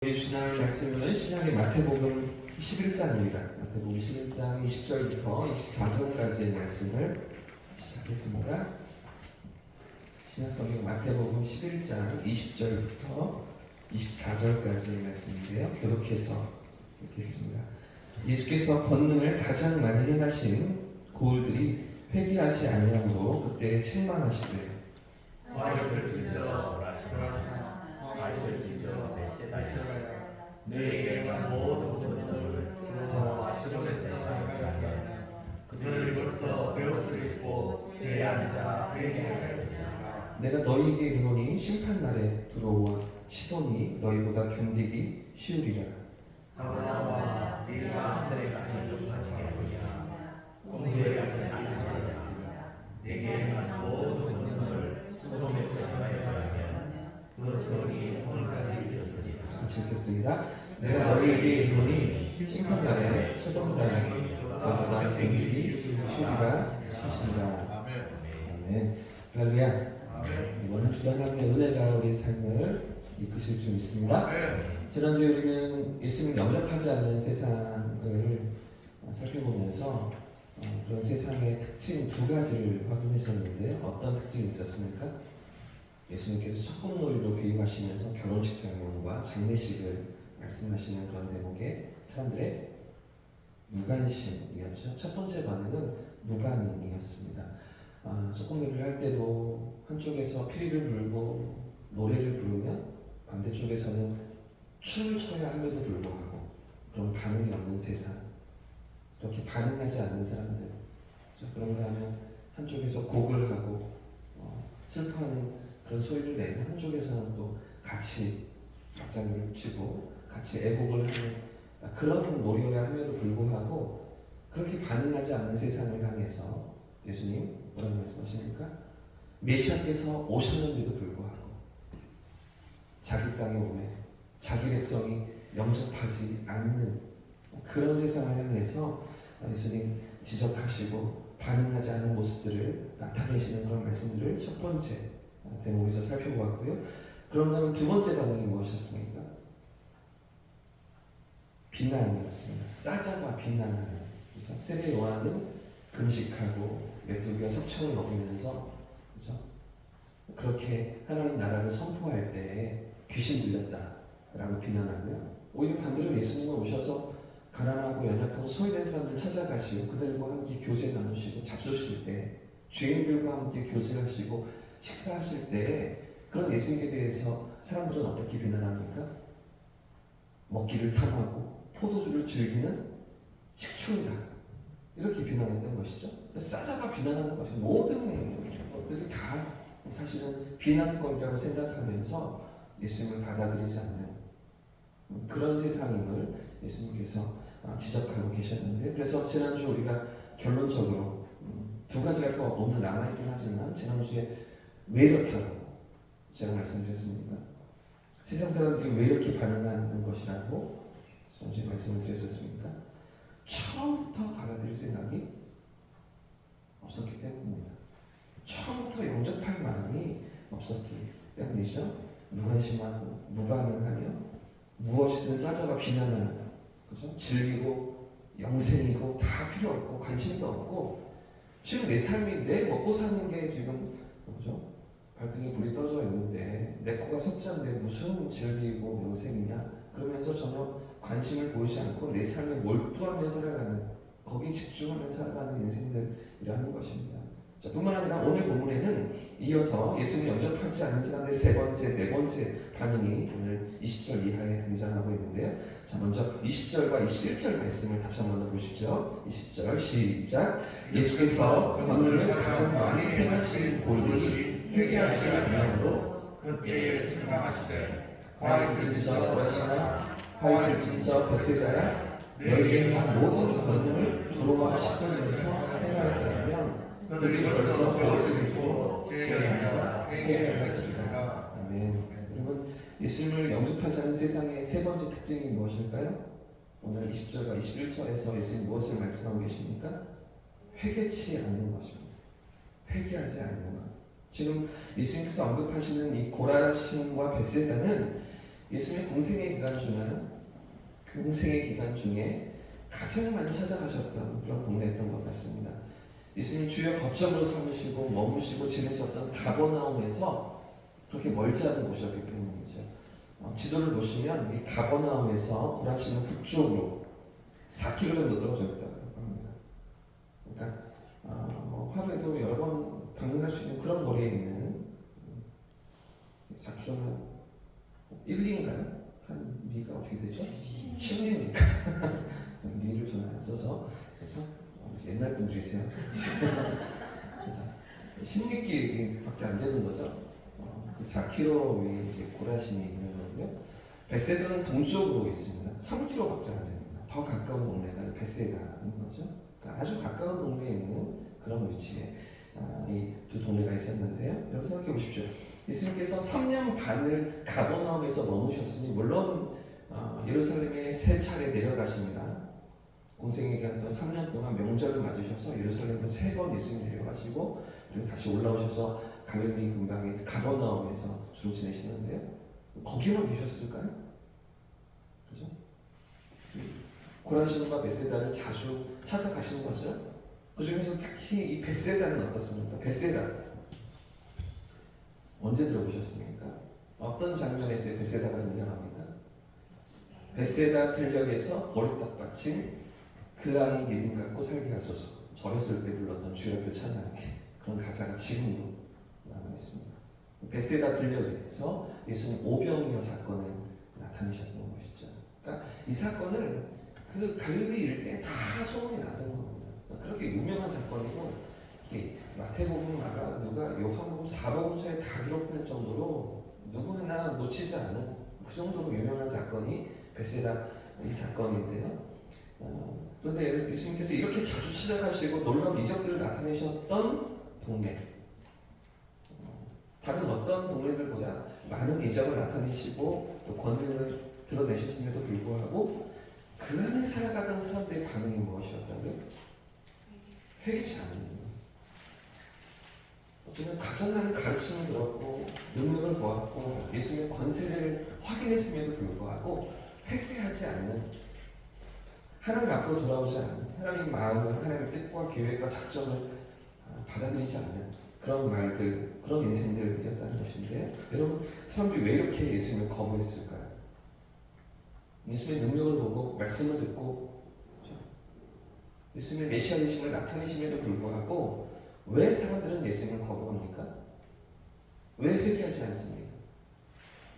주시는 말씀은 신약의 마태복음 11장입니다. 마태복음 11장 20절부터 24절까지의 말씀을 시작했습니다. 신약성경 마태복음 11장 20절부터 24절까지의 말씀인데요. 계속해서 읽겠습니다. 예수께서 권능을 가장 많이 행하신 고을들이 회개하지 아니함으로 그때 책망하시되 너에게만 모든 권능을 더 아시로에서 행하게 그들이 벌써 배웠으리고 제 앉아 회개하였으나 내가 너희에게 이르노니 심판날에 들어와 시돈이 너희보다 견디기 쉬우리라. 가버나움아 네가 하늘에까지 높아지겠느냐 공의에까지 낮아지겠느냐 내게만 모든 권능을 소돔에서 행하였더라면 그 성이 오늘까지 있었으리라. 같이 읽겠습니다. 내가 너희에게 이르노니 심판날에 소돔당이 너보다 견디기 쉬우리라 하시니라. 아멘. 할렐루야. 이번 한 주도 하나님의 은혜가 우리의 삶을 이끄실 줄 믿습니다. 지난주에 우리는 예수님을 영접하지 않는 세상을 살펴보면서 그런 세상의 특징 두 가지를 확인했었는데요. 어떤 특징이 있었습니까? 예수님께서 첫국놀이로 비유하시면서 결혼식 장면과 장례식을 말씀하시는 그런 대목에 사람들의 무관심이었죠. 첫 번째 반응은 무반응이었습니다. 첫국놀이를 할 때도 한쪽에서 피리를 불고 노래를 부르면 반대쪽에서는 춤을 춰야 함에도 불구하고 그런 반응이 없는 세상, 그렇게 반응하지 않는 사람들, 그런가 하면 한쪽에서 곡을 하고 슬퍼하는 그런 소리를 내면 한쪽에서는 또 같이 박장을 치고 같이 애곡을 하는 그런 놀이여야 함에도 불구하고 그렇게 반응하지 않는 세상을 향해서 예수님 뭐라고 말씀하십니까? 메시아께서 오셨는데도 불구하고 자기 땅에 오매 자기 백성이 영접하지 않는 그런 세상을 향해서 예수님 지적하시고 반응하지 않는 모습들을 나타내시는 그런 말씀들을 첫 번째 대목에서 살펴보았고요. 그런다면 두 번째 반응이 무엇이었습니까? 비난이었습니다. 싸잡아 비난하는. 그렇죠? 세례 요한은 금식하고 메뚜기와 석청을 먹으면서 그렇죠? 그렇게 하나님 나라를 선포할 때 귀신 들렸다라고 비난하고요. 오히려 반대로 예수님은 오셔서 가난하고 연약하고 소외된 사람들을 찾아가시고 그들과 함께 교제 나누시고 잡수실 때 죄인들과 함께 교제하시고 식사하실 때 그런 예수님에 대해서 사람들은 어떻게 비난합니까? 먹기를 탐하고 포도주를 즐기는 식충이다. 이렇게 비난했던 것이죠. 싸잡아 비난하는 것이 모든 것들이 다 사실은 비난거리라고 생각하면서 예수님을 받아들이지 않는 그런 세상임을 예수님께서 지적하고 계셨는데, 그래서 지난주 우리가 결론적으로 두 가지가 더 오늘 남아있긴 하지만 지난주에 왜 이렇다고 제가 말씀드렸습니까? 세상 사람들이 왜 이렇게 반응하는 것이라고 전에 말씀을 드렸었습니까? 처음부터 받아들일 생각이 없었기 때문입니다. 처음부터 영접할 마음이 없었기 때문이죠. 무관심하고 무반응하며 무엇이든 싸잡아 비난하는, 그죠? 진리고 영생이고 다 필요 없고 관심도 없고 지금 내 삶이 내 먹고 사는 게 지금 그죠? 발등에 불이 떠져 있는데 내 코가 썩지 않는데 무슨 진리고 영생이냐 그러면서 전혀 관심을 보이지 않고 내 삶에 몰두하며 살아가는, 거기 집중하며 살아가는 인생들이라는 것입니다. 자, 뿐만 아니라 오늘 본문에는 이어서 예수님 영접하지 않는 사람들의 세 번째, 네 번째 반응이 오늘 20절 이하에 등장하고 있는데요. 자, 먼저 20절과 21절 말씀을 다시 한번 보십시오. 20절 시작. 예수께서 권능을 가장 많이 행하신 고을들이 회개하지 아니하므로 그때에 책망하시되 화이슬 진저 보라시나 화이슬 진저 베세다야 너희에게 모든 권능을 두로와 시돈에서 행하였더라면 그들이 벌써 배웠으리고 제 안에서 회개하였으리라. 아멘. 여러분, 예수님을 영접하지 않은 세상의 세 번째 특징이 무엇일까요? 오늘 20절과 21절에서 예수님 무엇을 말씀하고 계십니까? 회개치 않는 것입니다. 회개하지 않는 것. 지금 예수님께서 언급하시는 이 고라신과 베세다는 예수님의 공생의 기간 중에 가장 많이 찾아가셨던 그런 동네였던 것 같습니다. 예수님 주요 거점으로 삼으시고 머무시고 지내셨던 가버나움에서 그렇게 멀지 않은 곳이었기 때문이죠. 지도를 보시면 이 가버나움에서 고라시는 북쪽으로 4km 정도 떨어져 있다고 합니다. 그러니까 뭐 하루에도 여러 번 방문할 수 있는 그런 거리에 있는 4km면 1리인가요? 한 리가 어떻게 되죠? 10리입니까? 리를 저는 안 써서 그렇죠? 옛날 분들이세요. 그래서 10리밖에 안 되는 거죠. 그 4km 위에 이제 고라신이 있는 거고요. 베세다는 동쪽으로 있습니다. 3km밖에 안 됩니다. 더 가까운 동네가 베세다인 거죠. 그러니까 아주 가까운 동네에 있는 그런 위치에 이 두 동네가 있었는데요. 여러분 생각해 보십시오. 예수님께서 3년 반을 가버나움에서 머무셨으니 물론 예루살렘에 3차례 내려가십니다. 공생의 기간 동안 3년 동안 명절을 맞으셔서 예루살렘으로 3번 예수님 내려가시고 그리고 다시 올라오셔서 갈릴리 근방의 가버나움에서 주로 지내시는데요. 거기만 계셨을까요? 그죠? 고라신과 베세다를 자주 찾아가시는 거죠. 그 중에서 특히 이 베세다는 어떻습니까? 베세다 언제 들어보셨습니까? 어떤 장면에서 베세다가 등장합니까? 베세다 들녘에서 보리떡 받침 그 아이 믿음 갖고 살게 하소서. 절였을 때 불렀던 주여 찬양 그런 가사가 지금도 남아 있습니다. 베세다 들녘에서 예수님 오병이어 사건을 나타내셨던 것이죠. 그러니까 이 사건을 그 갈릴리 일대에 다 소문이 났던 겁니다. 그렇게 유명한 사건이고 마태복음, 마가, 누가, 요한복음 4복음서에 다 기록될 정도로 누구 하나 놓치지 않은 그 정도로 유명한 사건이 베세다 이 사건인데요. 그런데 예수님께서 이렇게 자주 찾아가시고 놀라운 이적들을 나타내셨던 동네, 다른 어떤 동네들보다 많은 이적을 나타내시고 또 권능을 드러내셨음에도 불구하고 그 안에 살아가던 사람들의 반응이 무엇이었다고요? 회개치 않는 거예요. 어쩌면 가장 많은 가르침을 들었고 능력을 보았고 예수님의 권세를 확인했음에도 불구하고 회개하지 않는, 하나님 앞으로 돌아오지 않는, 하나님 마음을, 하나님의 뜻과 계획과 작정을 받아들이지 않는 그런 말들, 그런 인생들이었다는 것인데요. 여러분, 사람들이 왜 이렇게 예수님을 거부했을까요? 예수님의 능력을 보고 말씀을 듣고 그렇죠? 예수님의 메시아 되심을 나타내심에도 불구하고 왜 사람들은 예수님을 거부합니까? 왜 회개하지 않습니까?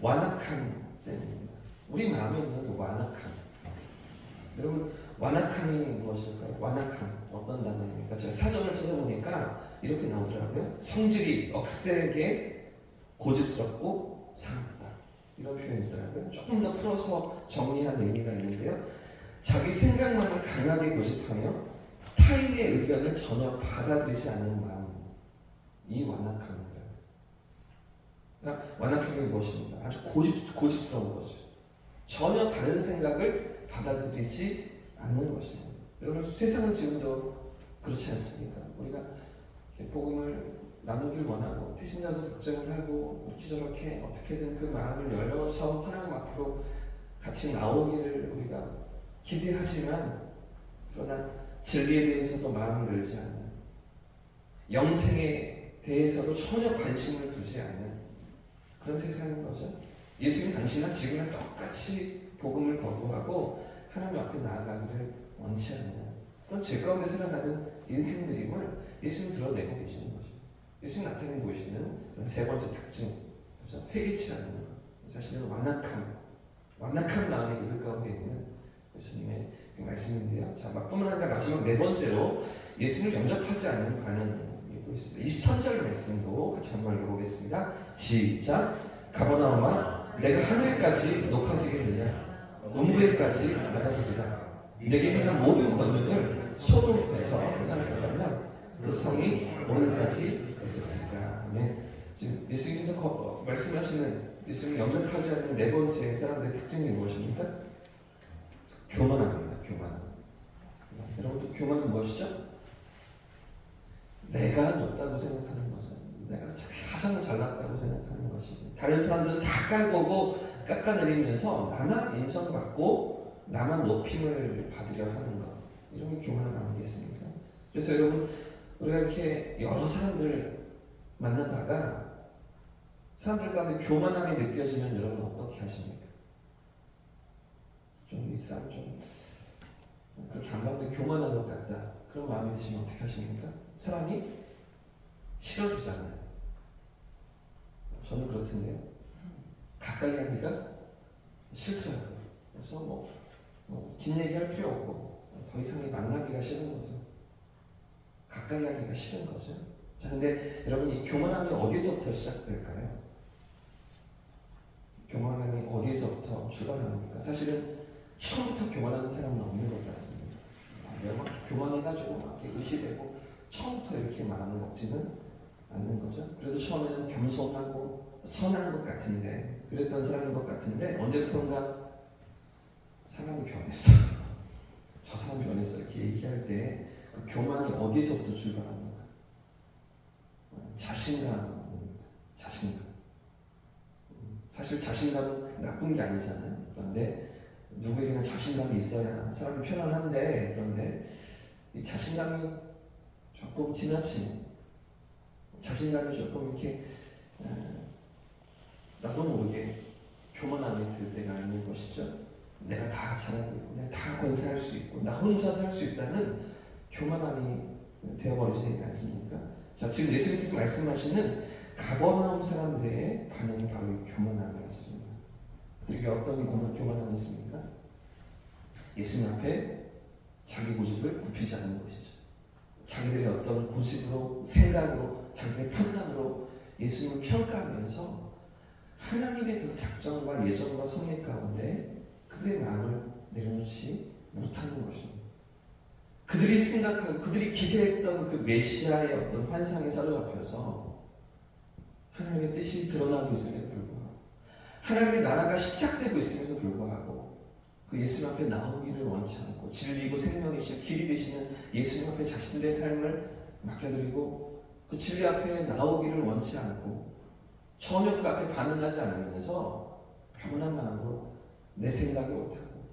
완악함 때문입니다. 우리 마음에 있는 그 완악함. 여러분, 완악함이 무엇일까요? 완악함 어떤 단어입니까? 제가 사전을 찾아보니까 이렇게 나오더라고요. 성질이 억세게 고집스럽고 상하다, 이런 표현이더라고요. 조금 더 풀어서 정리한 의미가 있는데요. 자기 생각만을 강하게 고집하며 타인의 의견을 전혀 받아들이지 않는 마음, 이 완악함이더라고요. 그러니까 완악함이 무엇입니까? 아주 고집스러운 거죠. 전혀 다른 생각을 받아들이지 않는 것입니다. 여러분, 세상은 지금도 그렇지 않습니까? 우리가 복음을 나누길 원하고 태신자도 걱정을 하고 이렇게 저렇게 어떻게든 그 마음을 열어서 하나님 앞으로 같이 나오기를 우리가 기대하지만, 그러나 진리에 대해서도 마음을 열지 않는, 영생에 대해서도 전혀 관심을 두지 않는 그런 세상인 거죠. 예수님 당시나 지금은 똑같이 복음을 거부하고 하나님 앞에 나아가기를 원치 않는 그런 죄 가운데 살아가는 인생들임을 예수님 드러내고 계시는 거죠. 예수님 나타내고 계시는 세 번째 특징, 그렇죠? 회개치 않는 것, 자신의 완악한 마음이 그들 가운데 있는 예수님의 그 말씀인데요. 자, 뿐만 아니라 마지막 네 번째로 예수님을 영접하지 않는 반응이 또 있습니다. 23절 말씀도 같이 한번 읽어보겠습니다. 시작. 가버나움아, 내가 하늘까지 높아지겠느냐? 문부에까지 낮아지리라. 내게 행한 모든 권능을 소돔에서 행하였더라면 그 성이 오늘까지 있었으리라. 아멘. 지금 예수님께서 말씀하시는 예수님을 영접하지 않는 네 번째 사람들의 특징이 무엇입니까? 교만함입니다. 교만함. 여러분, 교만은 무엇이죠? 내가 높다고 생각하는 거죠. 내가 가장 잘났다고 생각하는 것이죠. 다른 사람들은 다 깔보고 깎아내리면서 나만 인정받고 나만 높임을 받으려 하는 것, 이런 게 교만함 아니겠습니까? 그래서 여러분, 우리가 이렇게 여러 사람들을 만나다가 사람들 가운데 교만함이 느껴지면 여러분 어떻게 하십니까? 좀 이 사람 좀 그렇게 안 봤는데 교만한 것 같다, 그런 마음이 드시면 어떻게 하십니까? 사람이 싫어지잖아요. 저는 그렇던데요. 가까이 하기가 싫더라고요. 그래서 긴 얘기할 필요 없고 더 이상 만나기가 싫은 거죠. 가까이 하기가 싫은 거죠. 자, 근데 여러분, 이 교만함이 어디서부터 시작될까요? 교만함이 어디에서부터 출발합니까? 사실은 처음부터 교만하는 사람은 없는 것 같습니다. 막 교만해가지고 막 의시되고 처음부터 이렇게 마음을 먹지는 않는 거죠. 그래도 처음에는 겸손하고 선한 것 같은데, 그랬던 사람인 것 같은데 언제부턴가 사람이 변했어. 저 사람 변했어. 이렇게 얘기할 때 그 교만이 어디서부터 출발합니까? 자신감입니다. 자신감. 사실 자신감은 나쁜 게 아니잖아요. 그런데 누구에게나 자신감이 있어야 사람이 편안한데, 그런데 이 자신감이 조금 지나치면, 자신감이 조금 이렇게 나도 모르게 교만함이 들 때가 있는 것이죠. 내가 다 잘하고 있고, 내가 다 건사할 수 있고, 나 혼자서 할 수 있다는 교만함이 되어버리지 않습니까? 자, 지금 예수님께서 말씀하시는 가버나움 사람들의 반응이 바로 이 교만함이었습니다. 그들에게 어떤 교만함이 있습니까? 예수님 앞에 자기 고집을 굽히지 않는 것이죠. 자기들의 어떤 고집으로, 생각으로, 자기의 판단으로 예수님을 평가하면서 하나님의 그 작정과 예정과 섭리 가운데 그들의 마음을 내려놓지 못하는 것입니다. 그들이 생각하고 그들이 기대했던 그 메시아의 어떤 환상에 사로잡혀서 하나님의 뜻이 드러나고 있음에도 불구하고, 하나님의 나라가 시작되고 있음에도 불구하고 그 예수님 앞에 나오기를 원치 않고, 진리이고 생명이시고 길이 되시는 예수님 앞에 자신들의 삶을 맡겨드리고 그 진리 앞에 나오기를 원치 않고 전혀 그 앞에 반응하지 않으면서 교만한 마음으로 내 생각이 옳다고,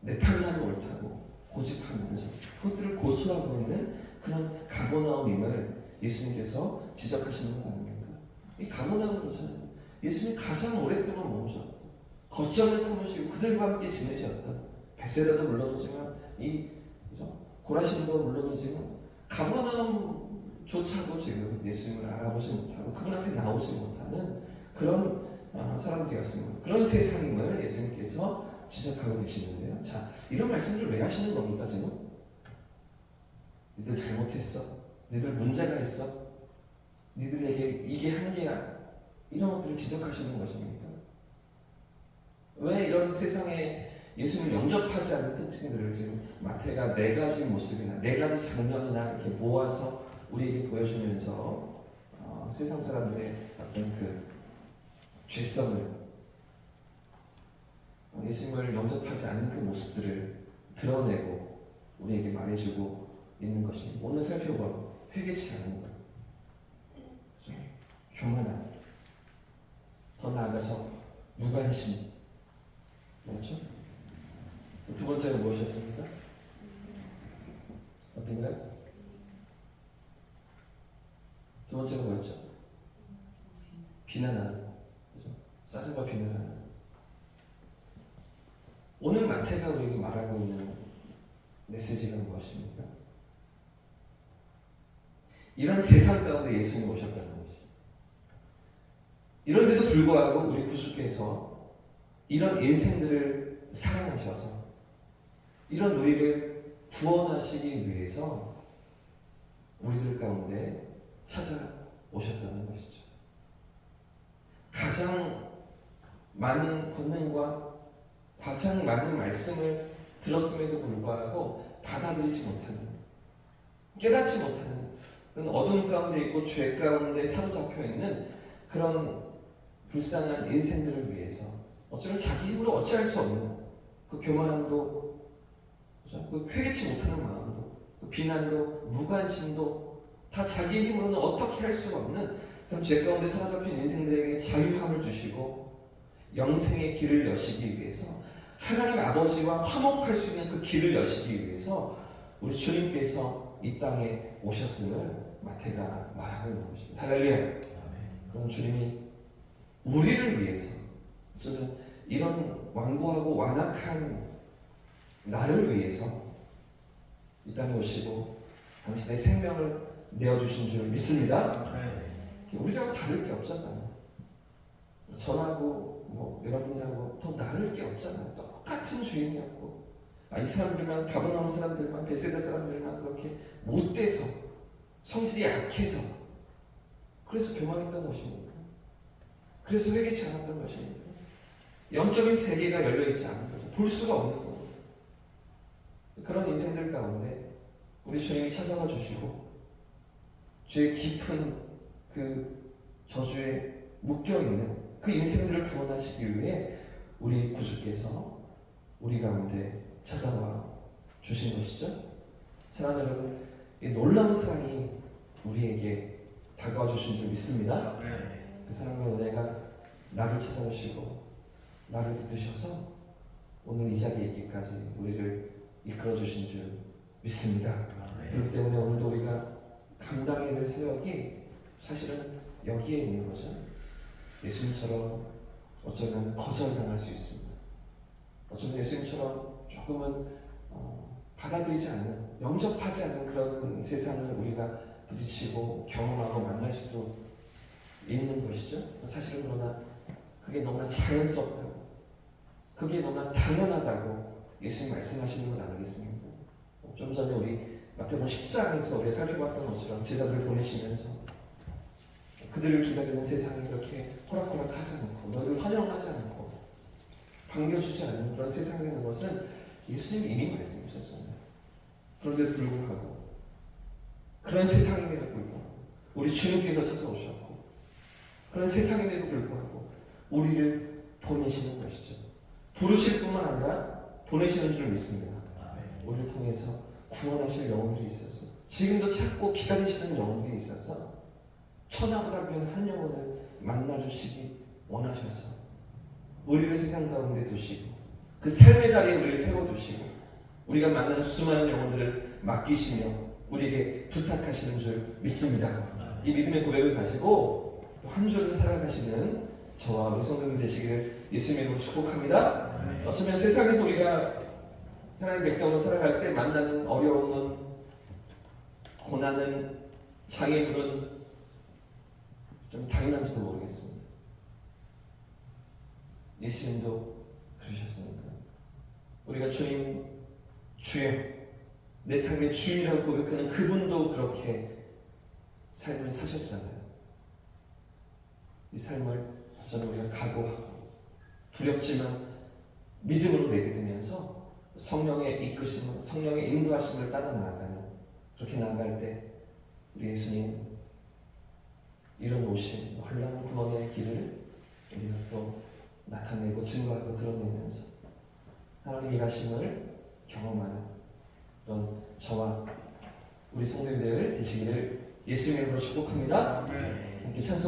내 판단이 옳다고 고집하면서 그것들을 고수하고 있는 그런 가버나움임을 예수님께서 지적하시는 거 아닙니까? 이 가버나움은 그렇잖아요. 예수님이 가장 오랫동안 머무셨던, 거점을 삼으시고 그들과 함께 지내셨던, 베세다도 물론이지만 이 고라신도 물론이지만 가버나움조차도 지금 예수님을 알아보지 못하고 그분 앞에 나오지 못하는 그런 사람들이었습니다. 그런 세상임을 예수님께서 지적하고 계시는데요. 자, 이런 말씀을 왜 하시는 겁니까 지금? 니들 잘못했어. 니들 문제가 있어. 니들에게 이게 한계야. 이런 것들을 지적하시는 것입니까? 왜 이런 세상에 예수님을 영접하지 않는 특징들을 지금 마태가 4가지 모습이나 4가지 장면이나 이렇게 모아서 우리에게 보여주면서 세상 사람들의 어떤 그 죄성을, 예수님을 영접하지 않는 그 모습들을 드러내고 우리에게 말해주고 있는 것입니다. 오늘 살펴본 회개치 않는 것, 교만함, 더 나아가서 무관심, 그렇죠? 두 번째가 무엇이었습니까? 어떤가요? 두 번째가 뭐였죠? 비난하는 거, 그렇죠? 싸움과 비난하는 거. 오늘 마태가 우리에게 말하고 있는 메시지가 무엇입니까? 이런 세상 가운데 예수님이 오셨다는 거죠. 이런데도 불구하고 우리 구주께서 이런 인생들을 사랑하셔서 이런 우리를 구원하시기 위해서 우리들 가운데 찾아오셨다는 것이죠. 가장 많은 권능과 가장 많은 말씀을 들었음에도 불구하고 받아들이지 못하는, 깨닫지 못하는 그런 어둠 가운데 있고 죄 가운데 사로잡혀 있는 그런 불쌍한 인생들을 위해서 어쩌면 자기 힘으로 어찌할 수 없는 그 교만함도, 그 회개치 못하는 마음도, 그 비난도, 무관심도 다 자기 힘으로는 어떻게 할 수가 없는 그런 죄 가운데 사로잡힌 인생들에게 자유함을 주시고 영생의 길을 여시기 위해서, 하나님 아버지와 화목할 수 있는 그 길을 여시기 위해서 우리 주님께서 이 땅에 오셨음을 마태가 말하고 있는 것입니다. 할렐루야. 그럼 주님이 우리를 위해서, 저는 이런 완고하고 완악한 나를 위해서 이 땅에 오시고 당신의 생명을 내어주신 줄 믿습니다. 우리랑 다를 게 없잖아요. 저하고 여러분이라고 더 다를 게 교업자는 똑같은 죄인이었고, 이 사람들만, 가버나움 사람들만, 베세다 사람들만 그렇게 못돼서, 성질이 약해서, 그래서 교만했던 것입니다. 그래서 회개치 않았던 것입니다. 영적인 세계가 열려있지 않은 거죠. 볼 수가 없는 거죠. 그런 인생들 가운데 우리 주님이 찾아와 주시고, 죄의 깊은 그 저주에 묶여있는 그 인생들을 구원하시기 위해 우리 구주께서 우리 가운데 찾아와 주신 것이죠. 사랑하는 여러분, 이 놀라운 사랑이 우리에게 다가와 주신 줄 믿습니다. 그 사랑과 은혜가 나를 찾아오시고 나를 붙드셔서 오늘 이 자리에 있기까지 우리를 이끌어 주신 줄 믿습니다. 그렇기 때문에 오늘도 우리가 감당해야 될 사역이 사실은 여기에 있는 거죠. 예수님처럼 어쩌면 거절당할 수 있습니다. 어쩌면 예수님처럼 조금은 받아들이지 않는, 영접하지 않는 그런 세상을 우리가 부딪히고 경험하고 만날 수도 있는 것이죠. 사실은 그러나 그게 너무나 자연스럽다고, 그게 너무나 당연하다고 예수님 말씀하시는 건 아니겠습니까? 좀 전에 우리 마태복음 10장에서 우리 살펴봤던 것처럼 제자들을 보내시면서 그들을 기다리는 세상이 그렇게 호락호락하지 않고, 너희를 환영하지 않고 반겨주지 않는 그런 세상이라는 것은 예수님이 이미 말씀하셨잖아요. 그런데도 불구하고, 그런 세상임에도 불구하고 우리 주님께서 찾아오셨고, 그런 세상임에도 불구하고 우리를 보내시는 것이죠. 부르실 뿐만 아니라 보내시는 줄 믿습니다. 우리를 통해서 구원하실 영혼들이 있어서, 지금도 찾고 기다리시는 영혼들이 있어서 천하보다 귀한 한 영혼을 만나주시기 원하셔서 우리를 세상 가운데 두시고 그 삶의 자리에 우리를 세워두시고 우리가 만나는 수많은 영혼들을 맡기시며 우리에게 부탁하시는 줄 믿습니다. 이 믿음의 고백을 가지고 또 한 주를 살아가시는 저와 우리 성도님 되시기를 예수님의 이름으로 축복합니다. 어쩌면 세상에서 우리가 하나님 백성으로 살아갈 때 만나는 어려움은, 고난은, 장애물은 좀 당연한지도 모르겠습니다. 예수님도 그러셨습니까? 우리가 주님, 주여, 내 삶의 주인이라고 고백하는 그분도 그렇게 삶을 사셨잖아요. 이 삶을 어쩌면 우리가 각오하고 두렵지만 믿음으로 내딛으면서 성령의 이끄심을, 성령의 인도하심을 따라 나아가는, 그렇게 나아갈 때 우리 예수님 이런 오신 놀라운 구원의 길을 우리가 또 나타내고 증거하고 드러내면서 하나님의 일하심을 경험하는 그런 저와 우리 성도님들 되시기를 예수님의 이름으로 축복합니다. 함께 찬송